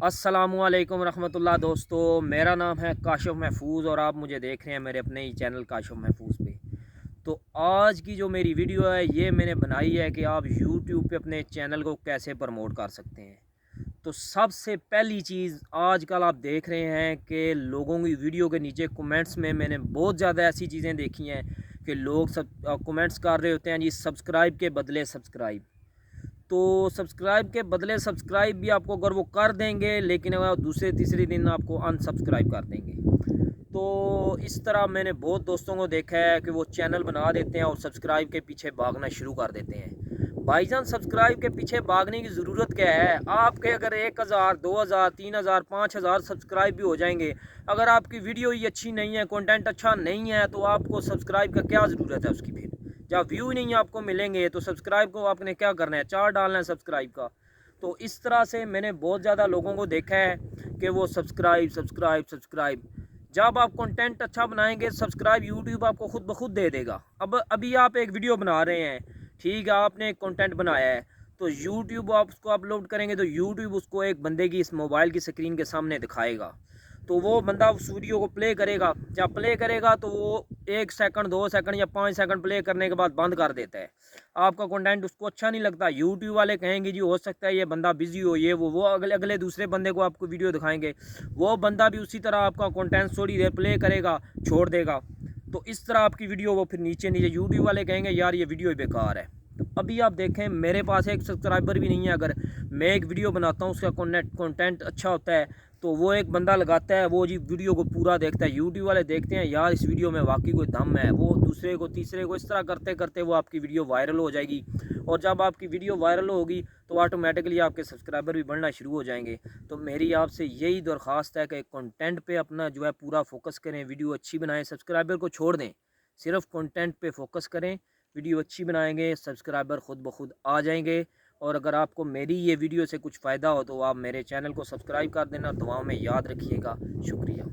अस्सलामुअलैकुम रहमतुल्लाह। दोस्तों, मेरा नाम है काशिफ महफूज़ और आप मुझे देख रहे हैं मेरे अपने ही चैनल काशिफ महफूज़ पे। तो आज की जो मेरी वीडियो है ये मैंने बनाई है कि आप YouTube पे अपने चैनल को कैसे प्रमोट कर सकते हैं। तो सबसे पहली चीज़, आजकल आप देख रहे हैं कि लोगों की वीडियो के नीचे कमेंट्स में मैंने बहुत ज़्यादा ऐसी चीज़ें देखी हैं कि लोग सब कमेंट्स कर रहे होते हैं जी, सब्सक्राइब के बदले सब्सक्राइब। तो सब्सक्राइब के बदले सब्सक्राइब भी आपको अगर वो कर देंगे, लेकिन अगर दूसरे तीसरे दिन आपको अनसब्सक्राइब कर देंगे। तो इस तरह मैंने बहुत दोस्तों को देखा है कि वो चैनल बना देते हैं और सब्सक्राइब के पीछे भागना शुरू कर देते हैं। भाईजान, सब्सक्राइब के पीछे भागने की ज़रूरत क्या है? आपके अगर 1000 2000 3000 5000 सब्सक्राइब भी हो जाएंगे, अगर आपकी वीडियो ही अच्छी नहीं है, कंटेंट अच्छा नहीं है, तो आपको सब्सक्राइब का क्या ज़रूरत है उसकी? फिर जब व्यू ही नहीं आपको मिलेंगे तो सब्सक्राइब को आपने क्या करना है? चार डालना है सब्सक्राइब का। तो इस तरह से मैंने बहुत ज़्यादा लोगों को देखा है कि वो सब्सक्राइब सब्सक्राइब सब्सक्राइब। जब आप कंटेंट अच्छा बनाएंगे, सब्सक्राइब यूट्यूब आपको खुद ब खुद दे देगा। अब अभी आप एक वीडियो बना रहे हैं, ठीक है, आपने एक कंटेंट बनाया है, तो यूट्यूब आप उसको अपलोड करेंगे तो यूट्यूब उसको एक बंदे की इस मोबाइल की स्क्रीन के सामने दिखाएगा। तो वो बंदा उस वीडियो को प्ले करेगा। जब प्ले करेगा तो वो 1 सेकंड 2 सेकंड या 5 सेकंड प्ले करने के बाद बंद कर देता है। आपका कंटेंट उसको अच्छा नहीं लगता, यूट्यूब वाले कहेंगे जी हो सकता है ये बंदा बिजी हो, ये वो अगले अगले दूसरे बंदे को आपको वीडियो दिखाएंगे। वो बंदा भी उसी तरह आपका कंटेंट थोड़ी देर प्ले करेगा, छोड़ देगा। तो इस तरह आपकी वीडियो वो फिर नीचे नीचे यूट्यूब वाले कहेंगे यार ये वीडियो बेकार है। तो अभी आप देखें, मेरे पास एक सब्सक्राइबर भी नहीं है। अगर मैं एक वीडियो बनाता हूँ, उसका कंटेंट अच्छा होता है, तो वो एक बंदा लगाता है, वो जी वीडियो को पूरा देखता है। यूट्यूब वाले देखते हैं यार इस वीडियो में वाकई कोई दम है, वो दूसरे को तीसरे को इस तरह करते करते वो आपकी वीडियो वायरल हो जाएगी। और जब आपकी वीडियो वायरल होगी तो ऑटोमेटिकली आपके सब्सक्राइबर भी बढ़ना शुरू हो जाएंगे। तो मेरी आपसे यही दरख्वास्त है कि कंटेंट पे अपना जो है पूरा फोकस करें, वीडियो अच्छी बनाएं, सब्सक्राइबर को छोड़ दें, सिर्फ कंटेंट पे फोकस करें। वीडियो अच्छी बनाएंगे, सब्सक्राइबर खुद ब खुद आ जाएंगे। और अगर आपको मेरी ये वीडियो से कुछ फ़ायदा हो तो आप मेरे चैनल को सब्सक्राइब कर देना। दुआओं में याद रखिएगा। शुक्रिया।